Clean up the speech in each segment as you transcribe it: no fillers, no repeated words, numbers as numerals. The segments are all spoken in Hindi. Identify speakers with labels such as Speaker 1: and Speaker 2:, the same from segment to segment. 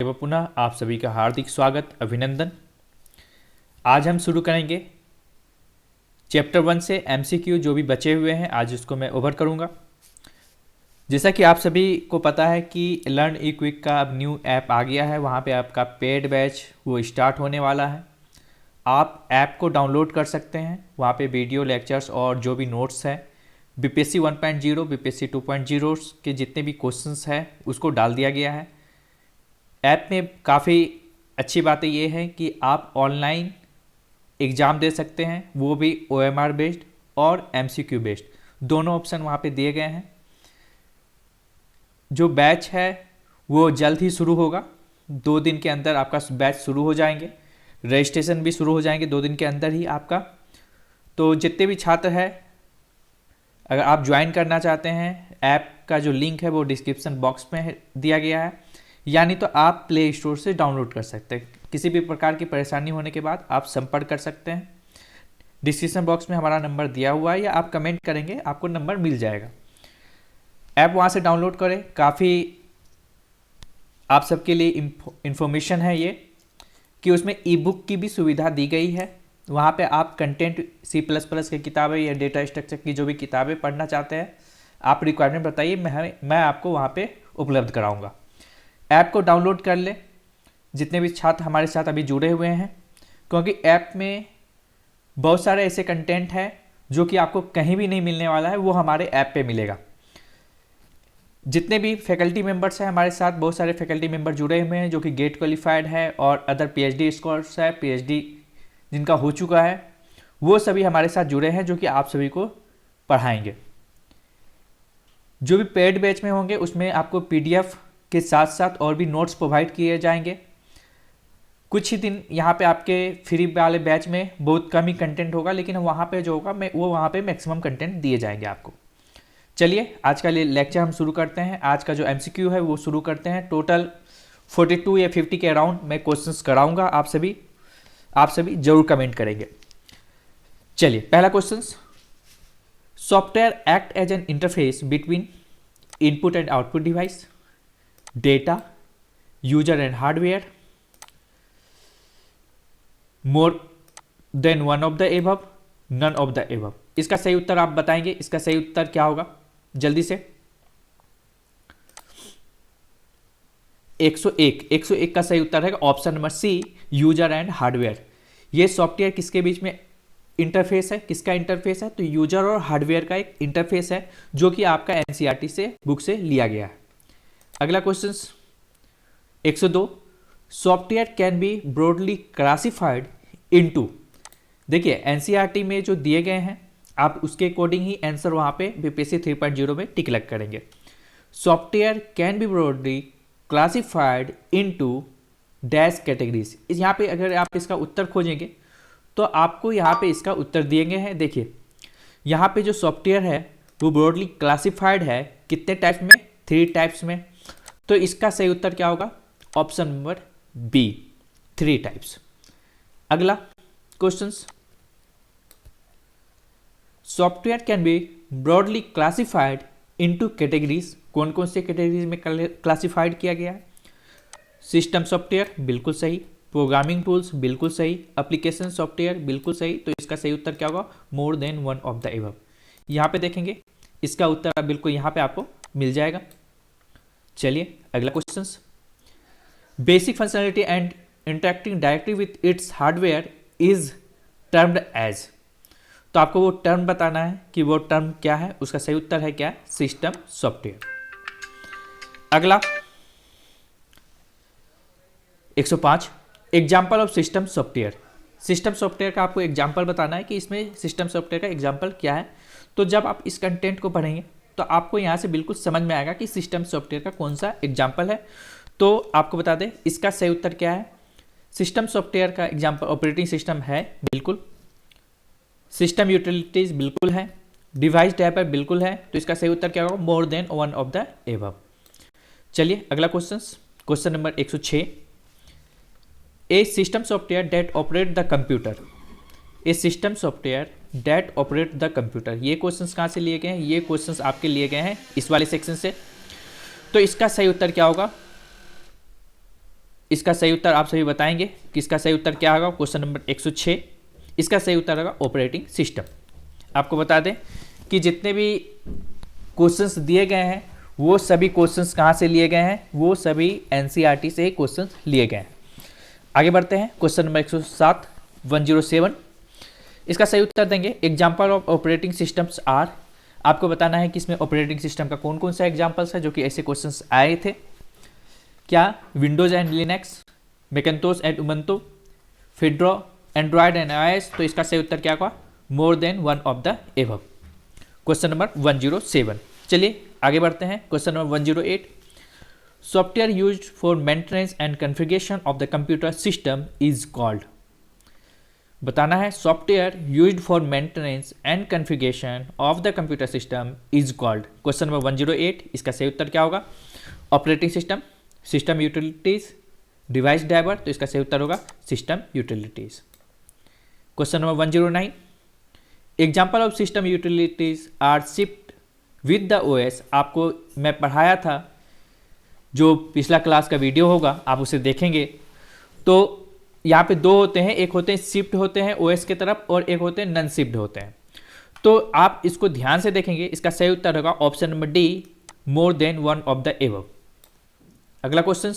Speaker 1: एवं पुनः आप सभी का हार्दिक स्वागत अभिनंदन। आज हम शुरू करेंगे चैप्टर 1 से एमसीक्यू जो भी बचे हुए हैं, आज उसको मैं ओवर करूंगा। जैसा कि आप सभी को पता है कि लर्न ई क्विक का अब न्यू ऐप आ गया है, वहाँ पे आपका पेड बैच वो स्टार्ट होने वाला है। आप ऐप को डाउनलोड कर सकते हैं, वहाँ पे वीडियो लेक्चर्स और जो भी नोट्स हैं बीपीएससी 1.0 बीपीएससी 2.0 के जितने भी क्वेश्चंस हैं उसको डाल दिया गया है। ऐप में काफ़ी अच्छी बातें ये हैं कि आप ऑनलाइन एग्ज़ाम दे सकते हैं, वो भी ओएमआर बेस्ड और एमसीक्यू बेस्ड, दोनों ऑप्शन वहाँ पे दिए गए हैं। जो बैच है वो जल्द ही शुरू होगा, 2 दिन के अंदर आपका बैच शुरू हो जाएंगे, रजिस्ट्रेशन भी शुरू हो जाएंगे 2 दिन के अंदर ही आपका। तो जितने भी छात्र हैं, अगर आप ज्वाइन करना चाहते हैं, ऐप का जो लिंक है वो डिस्क्रिप्शन बॉक्स में दिया गया है, यानी तो आप प्ले स्टोर से डाउनलोड कर सकते हैं। किसी भी प्रकार की परेशानी होने के बाद आप संपर्क कर सकते हैं। डिस्क्रिप्शन बॉक्स में हमारा नंबर दिया हुआ है, या आप कमेंट करेंगे आपको नंबर मिल जाएगा। ऐप वहाँ से डाउनलोड करें। काफ़ी आप सबके लिए इंफॉर्मेशन है ये कि उसमें ई बुक की भी सुविधा दी गई है। वहाँ पे आप कंटेंट C++ की किताबें या डेटा स्ट्रक्चर की जो भी किताबें पढ़ना चाहते हैं, आप रिक्वायरमेंट बताइए, मैं आपको वहाँ पे उपलब्ध कराऊँगा। ऐप को डाउनलोड कर लें जितने भी छात्र हमारे साथ अभी जुड़े हुए हैं, क्योंकि ऐप में बहुत सारे ऐसे कंटेंट हैं जो कि आपको कहीं भी नहीं मिलने वाला है, वो हमारे ऐप पे मिलेगा। जितने भी फैकल्टी मेंबर्स हैं हमारे साथ, बहुत सारे फैकल्टी मेंबर जुड़े हुए हैं जो कि गेट क्वालिफाइड है और अदर पीएचडी स्कॉलर्स है, पीएचडी जिनका हो चुका है, वो सभी हमारे साथ जुड़े हैं जो कि आप सभी को पढ़ाएंगे। जो भी पेड बैच में होंगे उसमें आपको पीडीएफ के साथ साथ और भी नोट्स प्रोवाइड किए जाएंगे। कुछ ही दिन यहाँ पे आपके फ्री वाले बैच में बहुत कम ही कंटेंट होगा, लेकिन वहाँ पे जो होगा वो वहाँ पे मैक्सिमम कंटेंट दिए जाएंगे आपको। चलिए आज का लेक्चर हम शुरू करते हैं। आज का जो एमसीक्यू है वो शुरू करते हैं। टोटल 42 या 50 के अराउंड मैं क्वेश्चंस कराऊंगा। आप सभी जरूर कमेंट करेंगे। चलिए पहला question, software act as an interface between input and output device, data, user and hardware, more than one of the above, none of the above. इसका सही उत्तर आप बताएंगे। इसका सही उत्तर क्या होगा जल्दी से? 101 का सही उत्तर रहेगा option number C, user and hardware. ये सॉफ्टवेयर किसके बीच में इंटरफेस है? किसका इंटरफेस है? तो यूजर और हार्डवेयर का एक इंटरफेस है जो कि आपका एनसीईआरटी से बुक से लिया गया है। अगला question 102, software can be broadly classified into. देखिए एनसीईआरटी में जो दिए गए हैं आप उसके अकॉर्डिंग ही आंसर वहाँ पे बीपीएससी 3.0 में टिक लग करेंगे। Software can be broadly classified into dash categories. यहाँ पे अगर आप इसका उत्तर खोजेंगे तो आपको यहाँ पे इसका उत्तर दिए गए हैं। देखिए यहाँ पे जो सॉफ्टवेयर है वो ब्रॉडली क्लासिफाइड है कितने टाइप्स में? 3 टाइप्स में। तो इसका सही उत्तर क्या होगा? Option number B, 3 types. अगला question, software can be broadly classified into categories. कौन कौन से कैटेगरीज में क्लासिफाइड किया गया है? सिस्टम सॉफ्टवेयर बिल्कुल सही, प्रोग्रामिंग टूल्स बिल्कुल सही, एप्लीकेशन सॉफ्टवेयर बिल्कुल सही। तो इसका सही उत्तर क्या होगा? More than one of the above. यहाँ पे देखेंगे इसका उत्तर बिल्कुल यहाँ पे आपको मिल जाएगा। चलिए अगला question, basic functionality and interacting directly with its hardware is termed as. तो आपको वो टर्म बताना है कि वो टर्म क्या है। उसका सही उत्तर है क्या? System software. अगला 105, example of system software. System software का आपको एग्जाम्पल बताना है कि इसमें सिस्टम सॉफ्टवेयर का एग्जाम्पल क्या है। तो जब आप इस कंटेंट को पढ़ेंगे तो आपको यहाँ से बिल्कुल समझ में आएगा कि सिस्टम सॉफ्टवेयर का कौन सा एग्जाम्पल है। तो आपको बता दें इसका सही उत्तर क्या है। सिस्टम सॉफ्टवेयर का एग्जाम्पल ऑपरेटिंग सिस्टम है बिल्कुल, सिस्टम यूटिलिटीज बिल्कुल है, डिवाइस ड्राइवर बिल्कुल है। तो इसका सही उत्तर क्या होगा? More than one of the above. चलिए अगला question, question number 106, a system software that operate the computer. A system software that operate the computer. ये क्वेश्चंस कहाँ से लिए गए हैं? ये क्वेश्चंस आपके लिए गए हैं इस वाले सेक्शन से। तो इसका सही उत्तर क्या होगा? इसका सही उत्तर आप सभी बताएंगे कि इसका सही उत्तर क्या होगा। क्वेश्चन नंबर 106, इसका सही उत्तर होगा ऑपरेटिंग सिस्टम। आपको बता दें कि जितने भी क्वेश्चंस दिए गए हैं वो सभी क्वेश्चंस कहाँ से लिए गए हैं, वो सभी एनसीईआरटी से क्वेश्चंस लिए गए हैं। आगे बढ़ते हैं। क्वेश्चन नंबर 107, 107, इसका सही उत्तर देंगे example of operating systems are. आपको बताना है कि इसमें ऑपरेटिंग सिस्टम का कौन कौन सा एग्जाम्पल्स है जो कि ऐसे क्वेश्चंस आए थे। क्या Windows and Linux, Macintosh and Ubuntu, Fedora, Android and iOS. तो इसका सही उत्तर क्या होगा, more than one of the above. Question number 107। चलिए आगे बढ़ते हैं। Question number 108, software used for maintenance and configuration of the computer system is called. बताना है software used for maintenance and configuration of the computer system is called. Question number 108, इसका सही उत्तर क्या होगा, operating system, system utilities, device driver. तो इसका सही उत्तर होगा system utilities. Question number 109, example of system utilities are shift with the OS. आपको मैं पढ़ाया था, जो पिछला क्लास का वीडियो होगा आप उसे देखेंगे। तो यहाँ पे दो होते हैं, एक होते हैं शिफ्ट होते हैं ओएस की तरफ और एक होते हैं नॉन शिफ्ट होते हैं। तो आप इसको ध्यान से देखेंगे, इसका सही उत्तर होगा option number D, more than one of the above. अगला क्वेश्चन,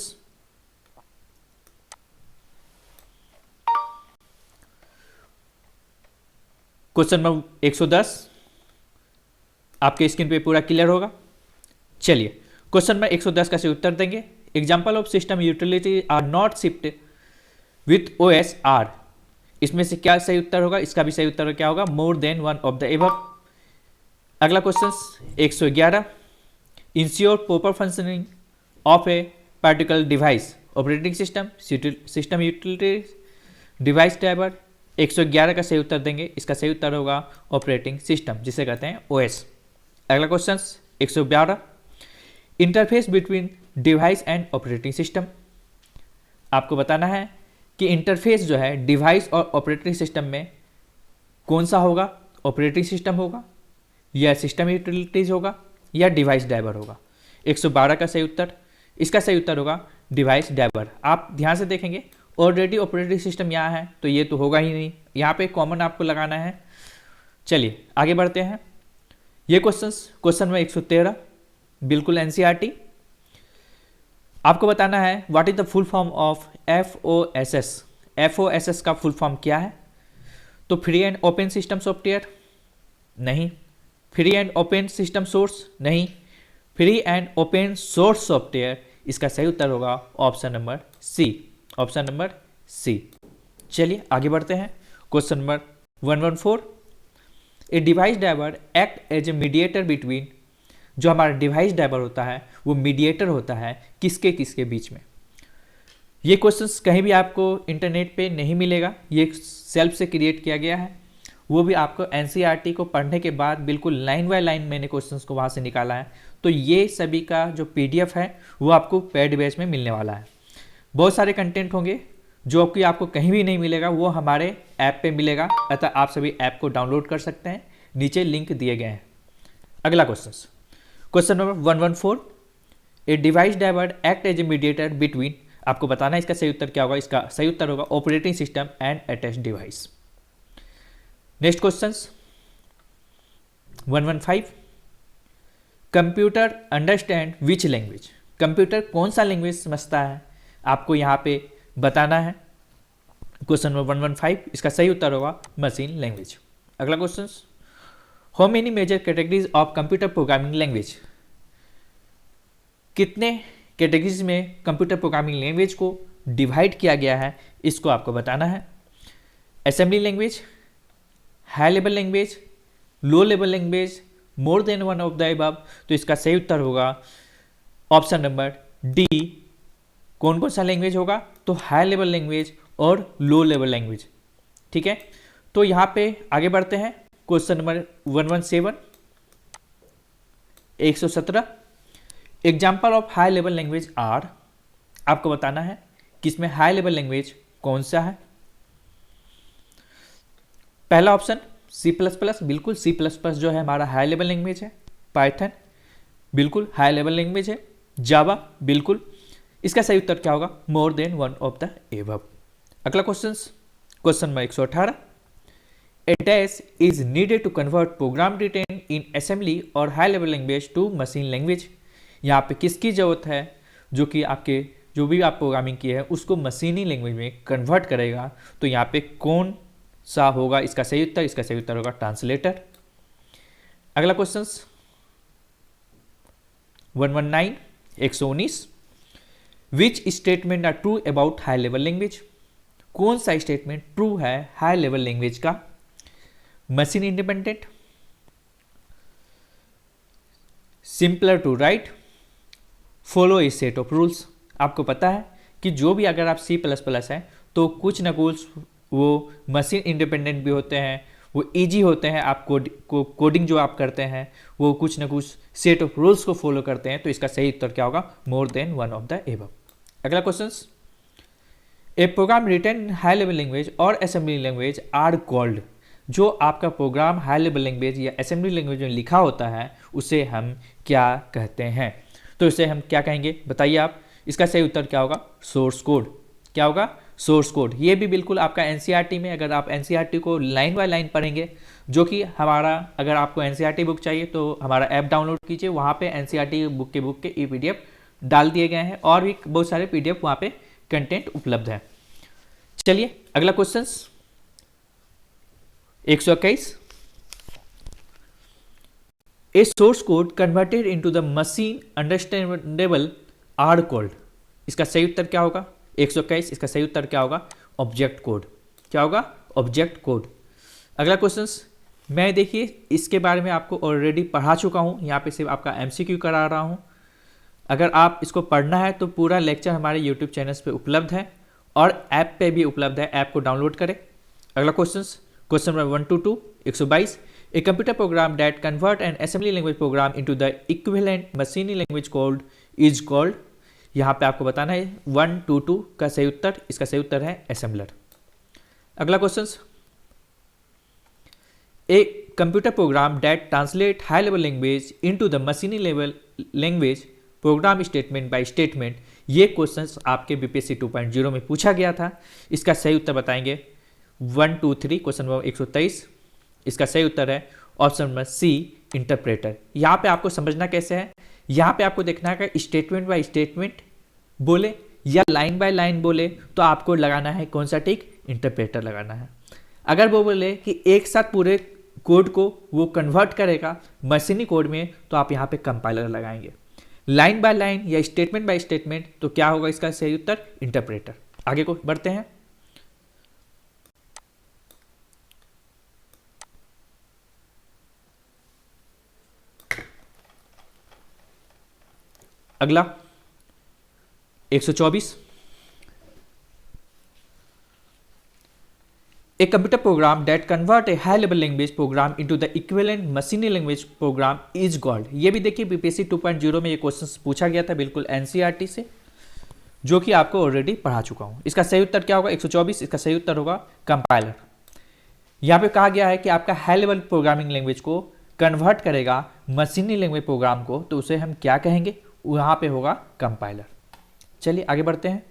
Speaker 1: क्वेश्चन नंबर 110, आपके स्क्रीन पे पूरा क्लियर होगा। चलिए क्वेश्चन नंबर 110 का सही उत्तर देंगे example of system utility are not shift with OS are. इसमें से क्या सही उत्तर होगा, इसका भी सही उत्तर क्या होगा, more than one of the above. अगला question 111, ensure proper functioning of a particular device, operating system, system utility, device driver. 111 का सही उत्तर देंगे, इसका सही उत्तर होगा ऑपरेटिंग सिस्टम, जिसे कहते हैं ओएस। अगला question 112, interface between device and operating system. आपको बताना है कि इंटरफेस जो है डिवाइस और ऑपरेटिंग सिस्टम में कौन सा होगा, ऑपरेटिंग सिस्टम होगा या सिस्टम यूटिलिटीज होगा या डिवाइस ड्राइवर होगा। 112 का सही उत्तर, इसका सही उत्तर होगा डिवाइस ड्राइवर। आप ध्यान से देखेंगे ऑलरेडी ऑपरेटिंग सिस्टम यहाँ है तो ये तो होगा ही नहीं, यहाँ पे कॉमन आपको लगाना है। चलिए आगे बढ़ते हैं। ये क्वेश्चन में 113, बिल्कुल एनसीईआरटी। आपको बताना है what is the full form of FOSS. FOSS का फुल फॉर्म क्या है, तो free and open system software नहीं, free and open system source नहीं, free and open source software. इसका सही उत्तर होगा option number C, option number C. चलिए आगे बढ़ते हैं। Question number 114, a device driver act as a mediator between. जो हमारा डिवाइस ड्राइवर होता है वो मीडिएटर होता है किसके किसके बीच में। ये क्वेश्चंस कहीं भी आपको इंटरनेट पे नहीं मिलेगा, ये सेल्फ से क्रिएट किया गया है। वो भी आपको एनसीईआरटी को पढ़ने के बाद बिल्कुल लाइन बाय लाइन मैंने क्वेश्चंस को वहाँ से निकाला है। तो ये सभी का जो पीडीएफ है वो आपको पेड बेस में मिलने वाला है। बहुत सारे कंटेंट होंगे जो कि आपको कहीं भी नहीं मिलेगा, वो हमारे ऐप पे मिलेगा। अतः आप सभी ऐप को डाउनलोड कर सकते हैं, नीचे लिंक दिए गए हैं। अगला question number 114, a device driver act as a mediator between. आपको बताना है इसका सही उत्तर क्या होगा, इसका सही उत्तर होगा operating system and attached device. Next question 115, computer understand which language. Computer कौन सा लैंग्वेज समझता है, आपको यहाँ पे बताना है। क्वेश्चन नंबर 115, इसका सही उत्तर होगा मशीन लैंग्वेज। अगला question, how many major categories of computer programming language. कितने कैटेगरीज में कंप्यूटर प्रोग्रामिंग लैंग्वेज को डिवाइड किया गया है, इसको आपको बताना है। Assembly language, high level language, low level language, more than one of the above. तो इसका सही उत्तर होगा ऑप्शन नंबर डी। कौन कौन सा लैंग्वेज होगा, तो हाई लेवल लैंग्वेज और लो लेवल लैंग्वेज। ठीक है, तो यहाँ पे आगे बढ़ते हैं। Question number 117, 117, example of high level language are. आपको बताना है कि इसमें हाई लेवल लैंग्वेज कौन सा है। पहला ऑप्शन C++, बिल्कुल C++ जो है हमारा हाई लेवल लैंग्वेज है। पाइथन बिल्कुल हाई लेवल लैंग्वेज है। जावा बिल्कुल। इसका सही उत्तर क्या होगा? More than one of the above. अगला question number 118, A dash is needed to convert program written in assembly or high level language to machine language। यहाँ पे किसकी जरूरत है जो कि आपके जो भी आप प्रोग्रामिंग की है उसको मशीनी लैंग्वेज में कन्वर्ट करेगा? तो यहाँ पे कौन सा होगा इसका सही उत्तर? इसका सही उत्तर होगा ट्रांसलेटर। अगला question 119 119, which statement are true about high level language? कौन सा स्टेटमेंट ट्रू है हाई लेवल लैंग्वेज का? Machine independent, simpler to write, follow a set of rules. आपको पता है कि जो भी अगर आप C++ है तो कुछ ना कुछ वो मशीन इंडिपेंडेंट भी होते हैं, वो इजी होते हैं। आप कोडिंग जो आप करते हैं वो कुछ ना कुछ सेट ऑफ रूल्स को फॉलो करते हैं। तो इसका सही उत्तर क्या होगा? More than one of the above. अगला question, a program written in high level language और असेंबली लैंग्वेज आर कॉल्ड। जो आपका प्रोग्राम हाई लेवल लैंग्वेज या असेंबली लैंग्वेज में लिखा होता है उसे हम क्या कहते हैं? तो इसे हम क्या कहेंगे बताइए आप? इसका सही उत्तर क्या होगा? Source code. क्या होगा? Source code. ये भी बिल्कुल आपका एनसीईआरटी में, अगर आप एनसीईआरटी को लाइन बाय लाइन पढ़ेंगे, जो कि हमारा, अगर आपको एनसीईआरटी बुक चाहिए तो हमारा ऐप डाउनलोड कीजिए, वहाँ पे एनसीईआरटी बुक के ई-पीडीएफ डाल दिए गए हैं और भी बहुत सारे पीडीएफ वहाँ पे कंटेंट उपलब्ध है। चलिए अगला question 121, a source code converted into the machine understandable are called. इसका सही उत्तर क्या होगा? 121, इसका सही उत्तर क्या होगा? Object code. क्या होगा? Object code. अगला क्वेश्चन, मैं देखिए इसके बारे में आपको ऑलरेडी पढ़ा चुका हूँ, यहाँ पे सिर्फ आपका एमसीक्यू करा रहा हूँ। अगर आप इसको पढ़ना है तो पूरा लेक्चर हमारे यूट्यूब चैनल पे उपलब्ध है और ऐप पे भी उपलब्ध है, ऐप को डाउनलोड करें। अगला question number 122 122, A computer program that convert N assembly language program into the equivalent मशीनी लैंग्वेज कॉल्ड इज कॉल्ड। यहाँ पे आपको बताना है 122 का सही उत्तर। इसका सही उत्तर है असेंबलर। अगला question, a computer program that translate high level language into the मशीनी level language program statement by statement. ये क्वेश्चंस आपके बीपीएससी 2.0 में पूछा गया था। इसका सही उत्तर बताएंगे 1 2 3। क्वेश्चन नंबर 123, इसका सही उत्तर है ऑप्शन नंबर सी, इंटरप्रेटर। यहाँ पे आपको समझना कैसे है, यहाँ पे आपको देखना है कि स्टेटमेंट बाय स्टेटमेंट बोले या लाइन बाय लाइन बोले तो आपको लगाना है कौन सा टिक? इंटरप्रेटर लगाना है। अगर वो बोले कि एक साथ पूरे कोड को वो कन्वर्ट करेगा मशीनी कोड में तो आप यहाँ पे कंपाइलर लगाएंगे। लाइन बाय लाइन या स्टेटमेंट बाय स्टेटमेंट तो क्या होगा इसका सही उत्तर? इंटरप्रेटर। आगे को बढ़ते हैं। अगला 124, ए computer program that convert A high level language programme into the equivalent मशीनी लैंग्वेज प्रोग्राम इज कॉल्ड। ये भी देखिए बीपीएससी 2.0 में ये क्वेश्चन पूछा गया था बिल्कुल एनसीईआरटी से, जो कि आपको ऑलरेडी पढ़ा चुका हूं। इसका सही उत्तर क्या होगा? 124, इसका सही उत्तर होगा कंपाइलर। यहाँ पे कहा गया है कि आपका हाई लेवल प्रोग्रामिंग लैंग्वेज को कन्वर्ट करेगा मशीनी लैंग्वेज प्रोग्राम को, तो उसे हम क्या कहेंगे? वहाँ पे होगा कंपाइलर। चलिए आगे बढ़ते हैं।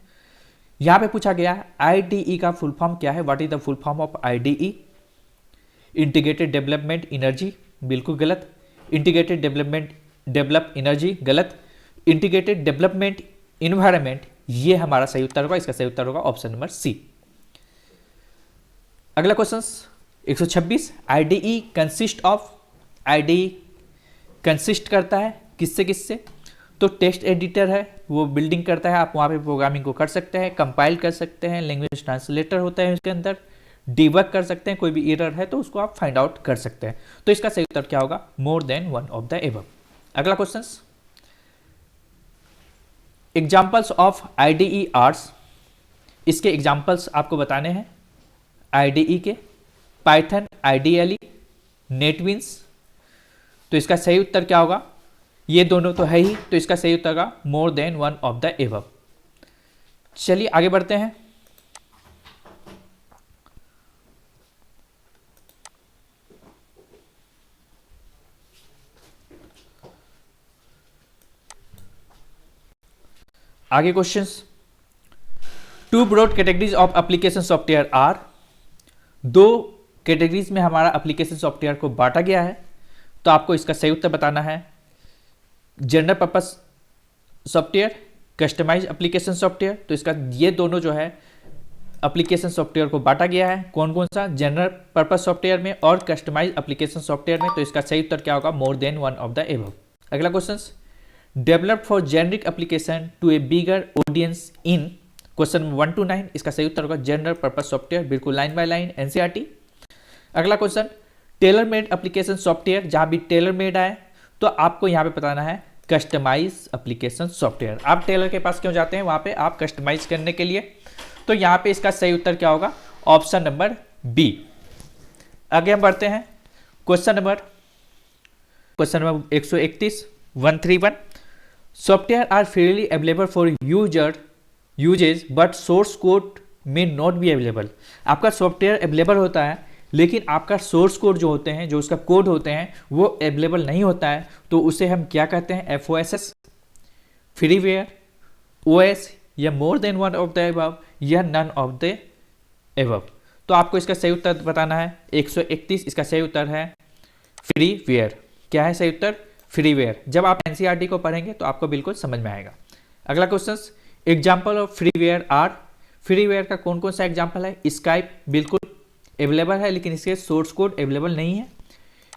Speaker 1: यहाँ पे पूछा गया है IDE का फुल फॉर्म क्या है? What is the full form of IDE? Integrated development energy, बिल्कुल गलत। इंटीग्रेटेड डेवलप एनर्जी, गलत। इंटीग्रेटेड डेवलपमेंट इन्वायरमेंट, ये हमारा सही उत्तर होगा। इसका सही उत्तर होगा ऑप्शन नंबर सी। अगला question 126, IDE consist of. IDE consist करता है किससे किससे? तो टेक्स्ट एडिटर है, वो बिल्डिंग करता है, आप वहाँ पे प्रोग्रामिंग को कर सकते हैं, कंपाइल कर सकते हैं, लैंग्वेज ट्रांसलेटर होता है उसके अंदर, डिबग कर सकते हैं, कोई भी एरर है तो उसको आप फाइंड आउट कर सकते हैं। तो इसका सही उत्तर क्या होगा? More than one of the above. अगला question, examples of IDE arts. इसके एग्जाम्पल्स आपको बताने हैं IDE के। Python, IDLE, NetBeans. तो इसका सही उत्तर क्या होगा? ये दोनों तो है ही, तो इसका सही उत्तर होगा more than one of the above. चलिए आगे बढ़ते हैं। आगे questions, two broad categories of application software are, दो कैटेगरीज में हमारा एप्लीकेशन सॉफ्टवेयर को बांटा गया है, तो आपको इसका सही उत्तर बताना है। General purpose software, customize application software, तो इसका ये दोनों जो है एप्लीकेशन सॉफ्टवेयर को बांटा गया है कौन कौन सा, जनरल पर्पस सॉफ्टवेयर में और कस्टमाइज एप्लीकेशन सॉफ्टवेयर में, तो इसका सही उत्तर क्या होगा, more than one of the above. अगला question, develop for generic application to a bigger audience in, question 1 to 9, इसका सही उत्तर होगा जनरल पर्पस सॉफ्टवेयर, बिल्कुल लाइन बाय लाइन एनसीईआरटी। अगला question, tailor made application software, जहां भी टेलर मेड आए तो आपको यहां पे बताना है कस्टमाइज एप्लीकेशन सॉफ्टवेयर। आप टेलर के पास क्यों जाते हैं, वहां पे आप कस्टमाइज करने के लिए, तो यहां पे इसका सही उत्तर क्या होगा, ऑप्शन नंबर बी। आगे हम बढ़ते हैं, question number 131, 131, software are freely available for usages but source code may not be available. आपका सॉफ्टवेयर अवेलेबल होता है लेकिन आपका सोर्स कोड जो होते हैं, जो उसका कोड होते हैं, वो अवेलेबल नहीं होता है, तो उसे हम क्या कहते हैं, FOSS, फ्रीवेयर, OS, या मोर than one of the above, या नन ऑफ द एबव। तो आपको इसका सही उत्तर बताना है। 131 इसका सही उत्तर है फ्रीवेयर। क्या है सही उत्तर, फ्रीवेयर। जब आप एनसीईआरटी को पढ़ेंगे तो आपको बिल्कुल समझ में आएगा। अगला question, example of freeware are, freeware का कौन कौन सा एग्जाम्पल है, स्काइप बिल्कुल अवेलेबल है लेकिन इसके सोर्स कोड अवेलेबल नहीं है।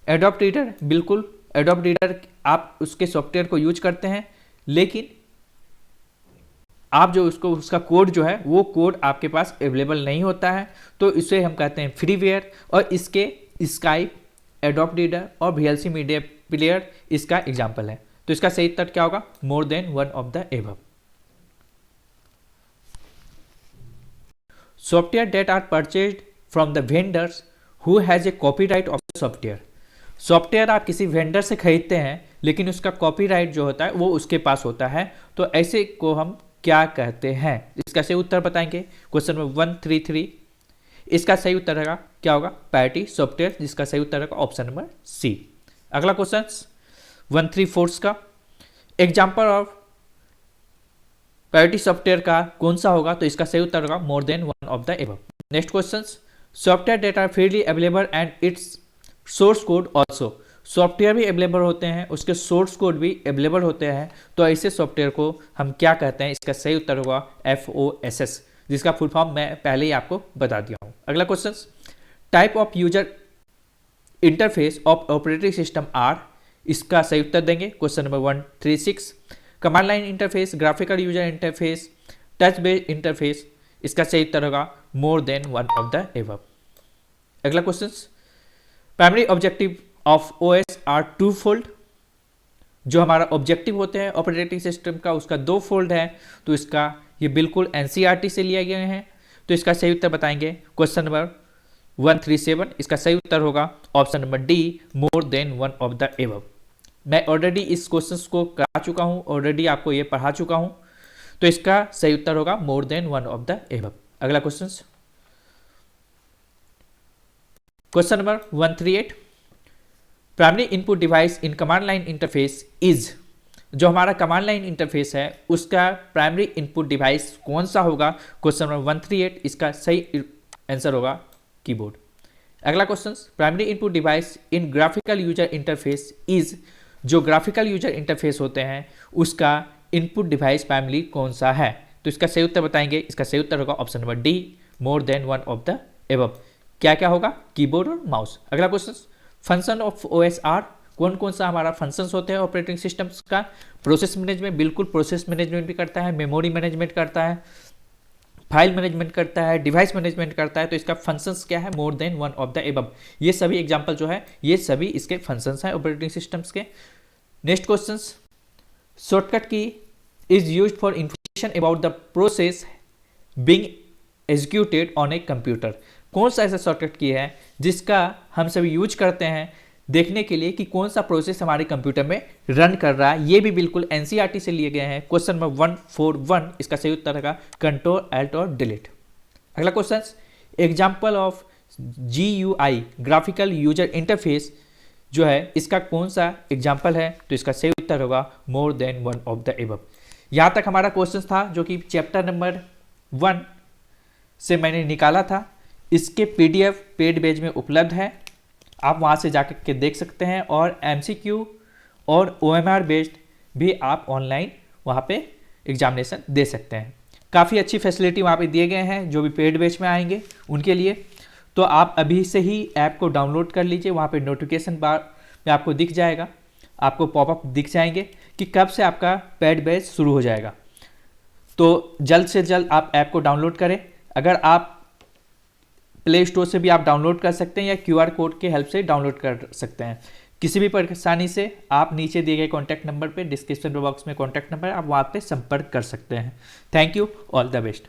Speaker 1: एडोब रीडर, बिल्कुल एडोब रीडर आप उसके सॉफ्टवेयर को यूज करते हैं लेकिन आप जो उसका कोड जो है वो कोड आपके पास अवेलेबल नहीं होता है, तो इसे हम कहते हैं फ्रीवेयर। और इसके स्काइप, एडोब रीडर और VLC मीडिया प्लेयर इसका एग्जाम्पल है। तो इसका सही उत्तर क्या होगा, more than one of the above. Software that are purchased from the vendors who has a copyright of software, software आप किसी वेंडर से खरीदते हैं लेकिन उसका कॉपीराइट जो होता है वो उसके पास होता है, तो ऐसे को हम क्या कहते हैं, इसका सही उत्तर बताएंगे। क्वेश्चन नंबर 133, इसका सही उत्तर होगा क्या होगा, पैरिटी सॉफ्टवेयर, जिसका सही उत्तर होगा ऑप्शन नंबर सी। अगला क्वेश्चन 134 का, एग्जाम्पल ऑफ पैरिटी सॉफ्टवेयर का कौन सा होगा, तो इसका सही उत्तर होगा more than one of the above. Next question, software that are freely available and its source code also, software भी अवेलेबल होते हैं, उसके सोर्स कोड भी अवेलेबल होते हैं, तो ऐसे सॉफ्टवेयर को हम क्या कहते हैं, इसका सही उत्तर होगा FOSS, जिसका फुल फॉर्म मैं पहले ही आपको बता दिया हूं। अगला क्वेश्चन, type of user interface of operating system are, इसका सही उत्तर देंगे। Question number 136, command line interface, graphical user interface, touch based interface, इसका सही उत्तर होगा more than one of the above. अगला question, primary objective of OS are two fold, जो हमारा ऑब्जेक्टिव होते हैं ऑपरेटिंग सिस्टम का उसका दो फोल्ड है, तो इसका ये बिल्कुल एनसीईआरटी से लिया गया है, तो इसका सही उत्तर बताएंगे। क्वेश्चन नंबर 137, इसका सही उत्तर होगा option number D, more than one of the above. मैं ऑलरेडी इस क्वेश्चन को करा चुका हूं, ऑलरेडी आपको ये पढ़ा चुका हूं, तो इसका सही उत्तर होगा more than one of the above. अगला question, question number 138, primary input device in command line interface is, जो हमारा कमांड लाइन इंटरफेस है उसका प्राइमरी इनपुट डिवाइस कौन सा होगा। क्वेश्चन नंबर 138, इसका सही आंसर होगा कीबोर्ड। अगला question, primary input device in graphical user interface is, जो ग्राफिकल यूजर इंटरफेस होते हैं उसका इनपुट डिवाइस प्राइमरी कौन सा है, तो इसका सही उत्तर बताएंगे। इसका सही उत्तर होगा option number D, more than one of the above. क्या क्या होगा, कीबोर्ड और माउस। अगला question, function of OS are, कौन कौन सा हमारा फंक्शंस होते हैं ऑपरेटिंग सिस्टम्स का, प्रोसेस मैनेजमेंट, बिल्कुल प्रोसेस मैनेजमेंट भी करता है, मेमोरी मैनेजमेंट करता है, फाइल मैनेजमेंट करता है, डिवाइस मैनेजमेंट करता है, तो इसका फंक्शंस क्या है, मोर than one of the above. ये सभी एग्जांपल जो है ये सभी इसके फंक्शंस हैं ऑपरेटिंग सिस्टम्स के। नेक्स्ट क्वेश्चन, शॉर्टकट की is used for information about the process being executed on a computer, कौन सा ऐसा शॉर्टकट की है जिसका हम सभी यूज करते हैं देखने के लिए कि कौन सा प्रोसेस हमारे कंप्यूटर में रन कर रहा है। ये भी बिल्कुल एनसीईआरटी से लिए गए हैं। क्वेश्चन नंबर 141, इसका सही उत्तर होगा कंट्रोल अल्ट और डिलीट। अगला question, example of GUI graphical user interface जो है इसका कौन सा एग्जाम्पल है, तो इसका सही उत्तर होगा more than one of the above. यहाँ तक हमारा क्वेश्चन था जो कि चैप्टर नंबर 1 से मैंने निकाला था। इसके पीडीएफ पेड बैच में उपलब्ध है, आप वहाँ से जाकर के देख सकते हैं। और एमसीक्यू और ओएमआर बेस्ड भी आप ऑनलाइन वहाँ पे एग्जामिनेशन दे सकते हैं। काफ़ी अच्छी फैसिलिटी वहाँ पे दिए गए हैं जो भी पेड बैच में आएंगे उनके लिए। तो आप अभी से ही ऐप को डाउनलोड कर लीजिए, वहाँ पे नोटिफिकेशन बार में आपको दिख जाएगा, आपको पॉपअप दिख जाएंगे कि कब से आपका पेड बैच शुरू हो जाएगा। तो जल्द से जल्द आप ऐप को डाउनलोड करें। अगर आप प्ले स्टोर से भी आप डाउनलोड कर सकते हैं या क्यूआर कोड के हेल्प से डाउनलोड कर सकते हैं। किसी भी परेशानी से आप नीचे दिए गए कॉन्टैक्ट नंबर पे, डिस्क्रिप्शन बॉक्स में कॉन्टैक्ट नंबर, आप वहाँ पे संपर्क कर सकते हैं। Thank you, all the best.